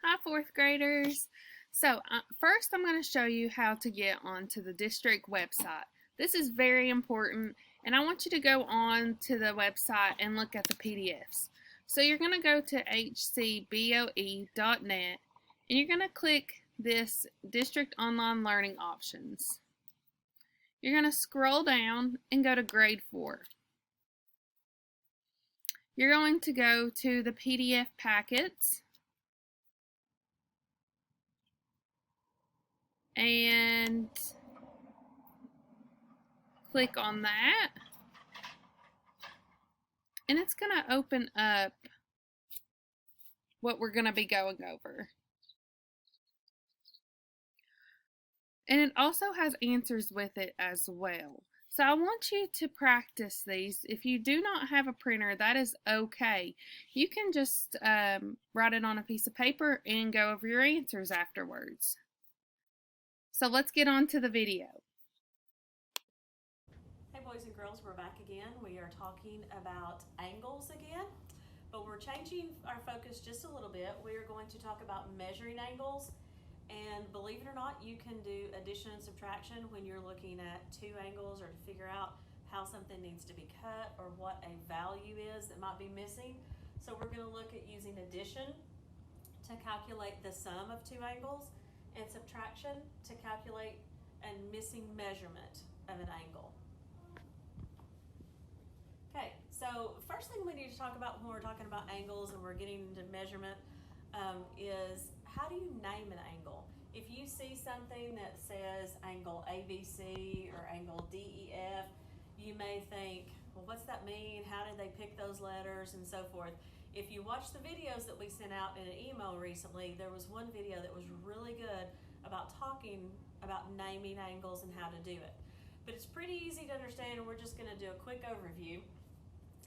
Hi, fourth graders. First I'm going to show you how to get onto the district website. This is very important, and I want you to go on to the website and look at the PDFs. So you're going to go to hcboe.net, and you're going to click this District Online Learning Options. You're going to scroll down and go to Grade 4. You're going to go to the PDF packets, and click on that, and it's going to open up what we're going to be going over. And it also has answers with it as well. So I want you to practice these. If you do not have a printer, that is okay. You can just write it on a piece of paper and go over your answers afterwards. So let's get on to the video. Hey boys and girls, we're back again. We are talking about angles again, but we're changing our focus just a little bit. We are going to talk about measuring angles, and believe it or not, you can do addition and subtraction when you're looking at two angles or to figure out how something needs to be cut or what a value is that might be missing. So we're going to look at using addition to calculate the sum of two angles and subtraction to calculate a missing measurement of an angle. Okay, so first thing we need to talk about when we're talking about angles and we're getting into measurement is how do you name an angle? If you see something that says angle ABC or angle DEF, you may think, well, what's that mean? How did they pick those letters and so forth? If you watch the videos that we sent out in an email recently, there was one video that was really good about talking about naming angles and how to do it. But it's pretty easy to understand, and we're just going to do a quick overview.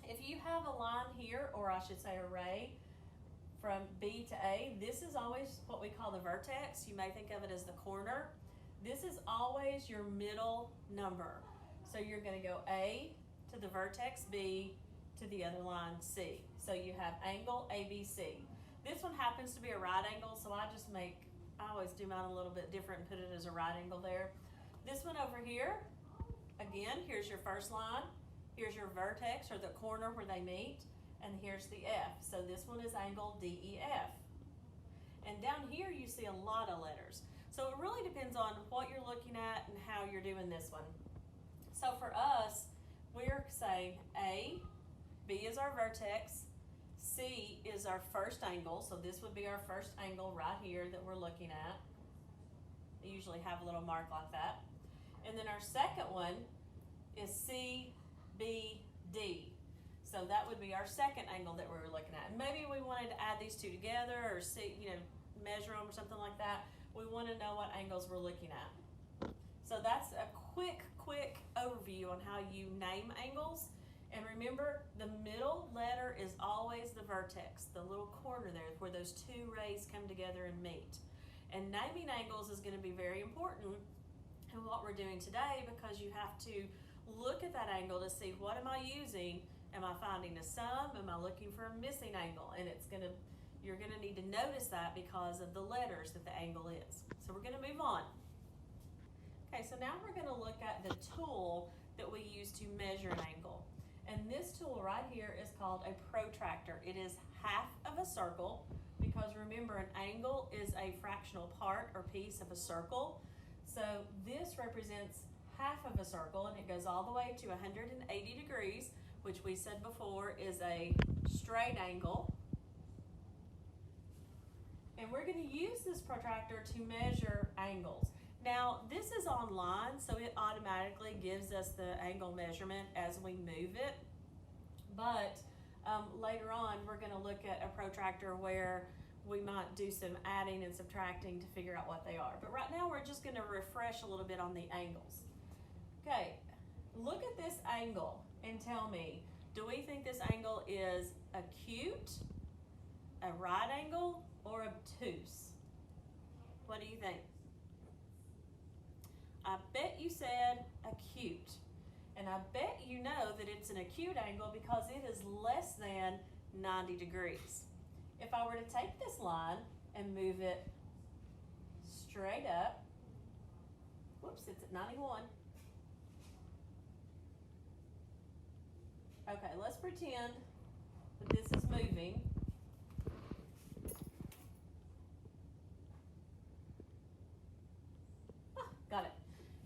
If you have a line here, or I should say array, from B to A, this is always what we call the vertex. You may think of it as the corner. This is always your middle number. So you're going to go A to the vertex B to the other line C. So you have angle ABC. This one happens to be a right angle, so I always do mine a little bit different and put it as a right angle there. This one over here, again, here's your first line. Here's your vertex or the corner where they meet. And here's the F. So this one is angle DEF. And down here you see a lot of letters. So it really depends on what you're looking at and how you're doing this one. So for us, we're saying A, B is our vertex, C is our first angle. So this would be our first angle right here that we're looking at. I usually have a little mark like that. And then our second one is CBD. So that would be our second angle that we were looking at. And maybe we wanted to add these two together or see, measure them or something like that. We want to know what angles we're looking at. So that's a quick overview on how you name angles. And remember, the middle letter is always the vertex, the little corner there where those two rays come together and meet. And naming angles is going to be very important in what we're doing today, because you have to look at that angle to see, what am I using? Am I finding a sum? Am I looking for a missing angle? And you're gonna need to notice that because of the letters that the angle is. So we're gonna move on. Okay, so now we're gonna look at the tool that we use to measure an angle. And this tool right here is called a protractor. It is half of a circle, because remember, an angle is a fractional part or piece of a circle. So this represents half of a circle, and it goes all the way to 180 degrees, which we said before is a straight angle. And we're going to use this protractor to measure angles. Now, this is online, so it automatically gives us the angle measurement as we move it. But later on, we're going to look at a protractor where we might do some adding and subtracting to figure out what they are. But right now, we're just going to refresh a little bit on the angles. Okay, look at this angle and tell me, do we think this angle is acute, a right angle, or obtuse? What do you think? I bet you said acute. And I bet you know that it's an acute angle because it is less than 90 degrees. If I were to take this line and move it straight up. Whoops, it's at 91. Okay, let's pretend that this is moving. Got it.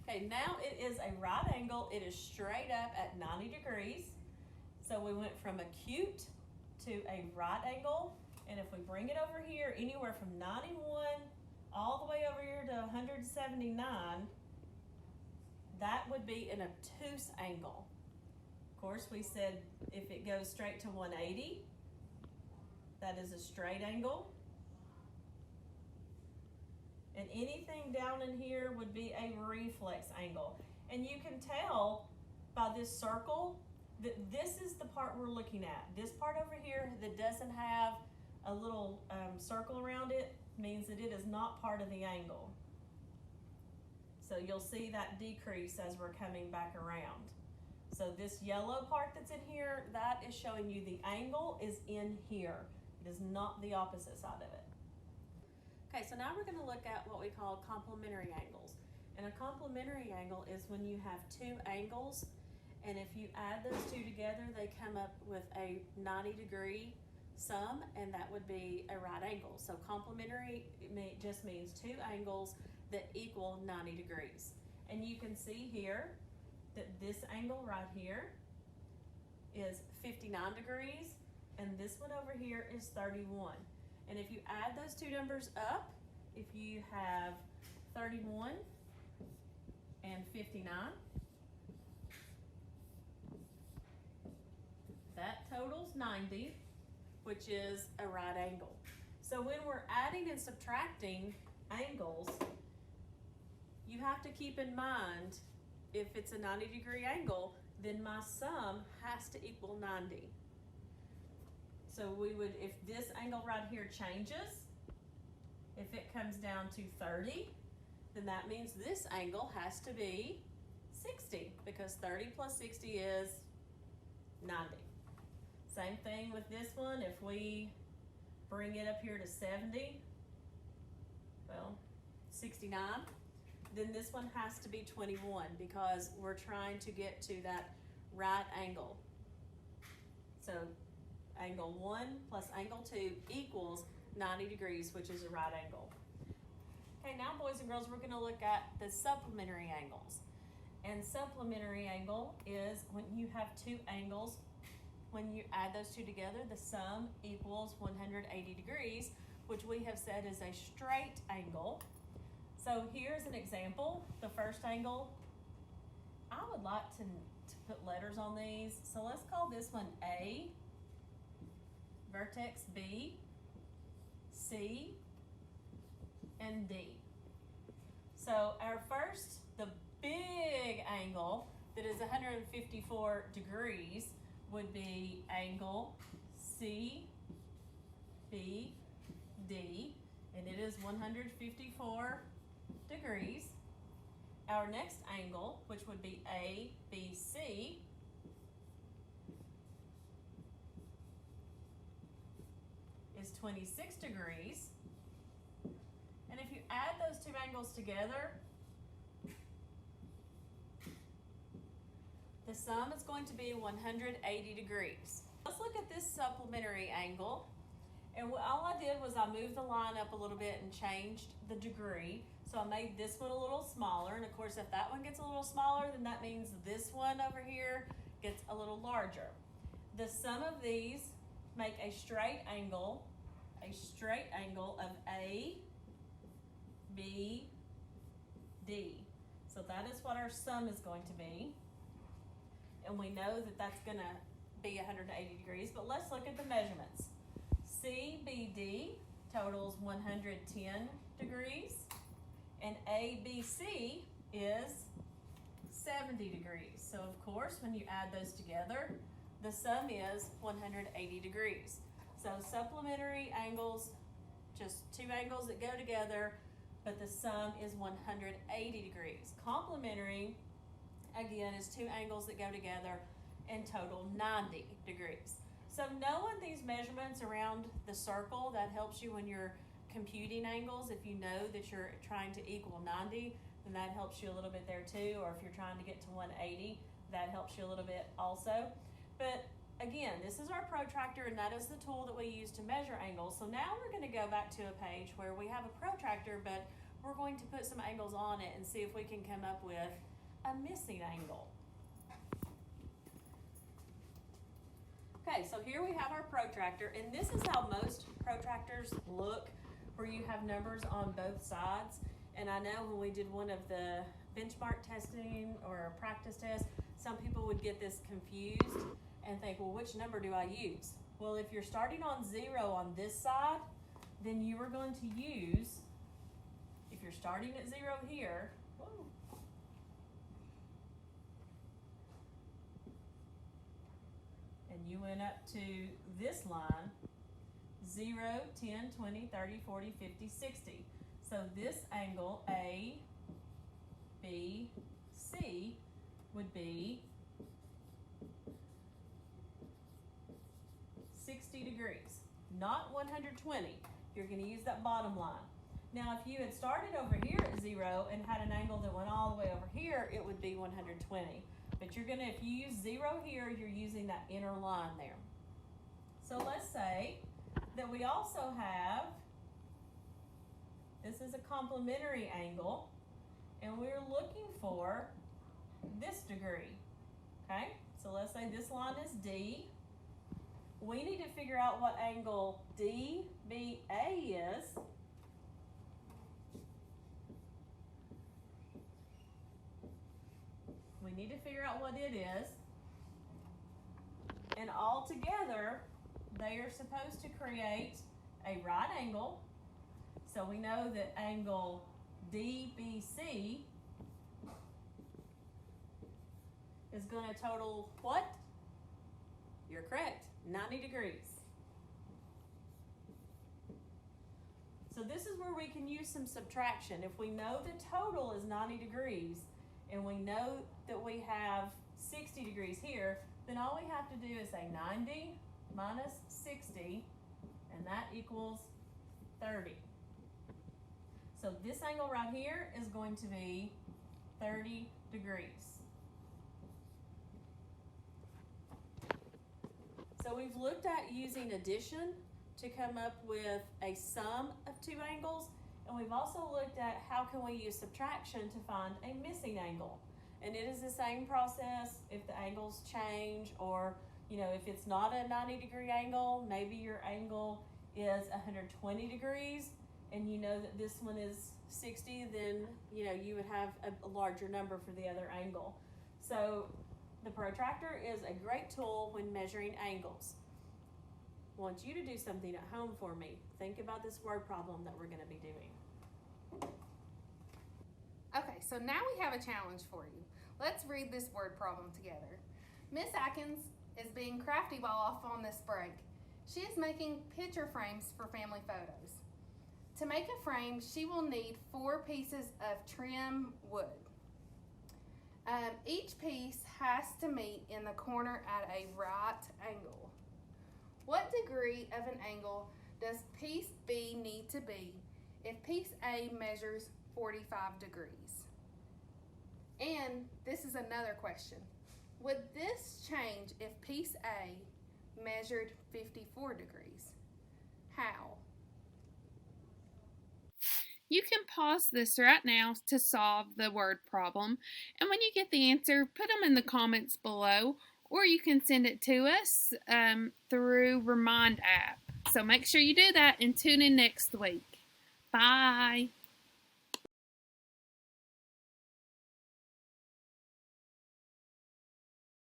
Okay, now it is a right angle. It is straight up at 90 degrees. So we went from acute to a right angle. And if we bring it over here, anywhere from 91 all the way over here to 179, that would be an obtuse angle. Of course, we said if it goes straight to 180, that is a straight angle. And anything down in here would be a reflex angle. And you can tell by this circle that this is the part we're looking at. This part over here that doesn't have a little circle around it means that it is not part of the angle. So you'll see that decrease as we're coming back around. So this yellow part that's in here, that is showing you the angle is in here. It is not the opposite side of it. Okay, so now we're going to look at what we call complementary angles. And a complementary angle is when you have two angles, and if you add those two together, they come up with a 90-degree sum, and that would be a right angle. So complementary just means two angles that equal 90 degrees. And you can see here that this angle right here is 59 degrees, and this one over here is 31. And if you add those two numbers up, if you have 31 and 59, that totals 90, which is a right angle. So when we're adding and subtracting angles, you have to keep in mind, if it's a 90-degree angle, then my sum has to equal 90. So we would, if this angle right here changes, if it comes down to 30, then that means this angle has to be 60, because 30 plus 60 is 90. Same thing with this one. If we bring it up here to 70, well, 69, then this one has to be 21, because we're trying to get to that right angle. So angle 1 plus angle 2 equals 90 degrees, which is a right angle. Okay, now boys and girls, we're going to look at the supplementary angles. And supplementary angle is when you have two angles. When you add those two together, the sum equals 180 degrees, which we have said is a straight angle. So here's an example. The first angle, I would like to put letters on these. So let's call this one A, vertex B, C, and D. So our first, the big angle that is 154 degrees would be angle C, B, D, and it is 154 degrees. Our next angle, which would be A, B, C, is 26 degrees. And if you add those two angles together, the sum is going to be 180 degrees. Let's look at this supplementary angle. And all I did was I moved the line up a little bit and changed the degree. So I made this one a little smaller. And of course, if that one gets a little smaller, then that means this one over here gets a little larger. The sum of these make a straight angle of A, B, D. So that is what our sum is going to be. And we know that that's going to be 180 degrees, but let's look at the measurements. CBD totals 110 degrees, and ABC is 70 degrees. So of course, when you add those together, the sum is 180 degrees. So supplementary angles, just two angles that go together, but the sum is 180 degrees. Complementary, again, is two angles that go together and total 90 degrees. So knowing these measurements around the circle, that helps you when you're computing angles. If you know that you're trying to equal 90, then that helps you a little bit there too. Or if you're trying to get to 180, that helps you a little bit also. But again, this is our protractor, and that is the tool that we use to measure angles. So now we're going to go back to a page where we have a protractor, but we're going to put some angles on it and see if we can come up with a missing angle. Okay, so here we have our protractor, and this is how most protractors look, where you have numbers on both sides. And I know when we did one of the benchmark testing or a practice test, some people would get this confused and think, well, which number do I use? Well, if you're starting on 0 on this side, then you are going to use, if you're starting at 0 here, and you went up to this line, 0, 10, 20, 30, 40, 50, 60. So this angle, A, B, C, would be 60 degrees, not 120. You're going to use that bottom line. Now, if you had started over here at 0 and had an angle that went all the way over here, it would be 120. But you're going to, if you use 0 here, you're using that inner line there. So let's say that we also have, this is a complementary angle, and we're looking for this degree, okay? So let's say this line is D. We need to figure out what angle DBA is. We need to figure out what it is. And all together, they are supposed to create a right angle. So we know that angle DBC is going to total what? You're correct, 90 degrees. So this is where we can use some subtraction. If we know the total is 90 degrees and we know that we have 60 degrees here, then all we have to do is say 90 minus 60, and that equals 30. So this angle right here is going to be 30 degrees. So we've looked at using addition to come up with a sum of two angles, and we've also looked at how can we use subtraction to find a missing angle. And it is the same process if the angles change, or if it's not a 90-degree angle, maybe your angle is 120 degrees and you know that this one is 60, then you would have a larger number for the other angle. So the protractor is a great tool when measuring angles. I want you to do something at home for me. Think about this word problem that we're going to be doing. Okay, so now we have a challenge for you. Let's read this word problem together. Miss Atkins is being crafty while off on this break. She is making picture frames for family photos. To make a frame, she will need 4 pieces of trim wood. Each piece has to meet in the corner at a right angle. What degree of an angle does piece B need to be if piece A measures 45 degrees? And this is another question. Would this change if piece A measured 54 degrees? How? You can pause this right now to solve the word problem, and when you get the answer, put them in the comments below, or you can send it to us through Remind app. So make sure you do that and tune in next week. Bye.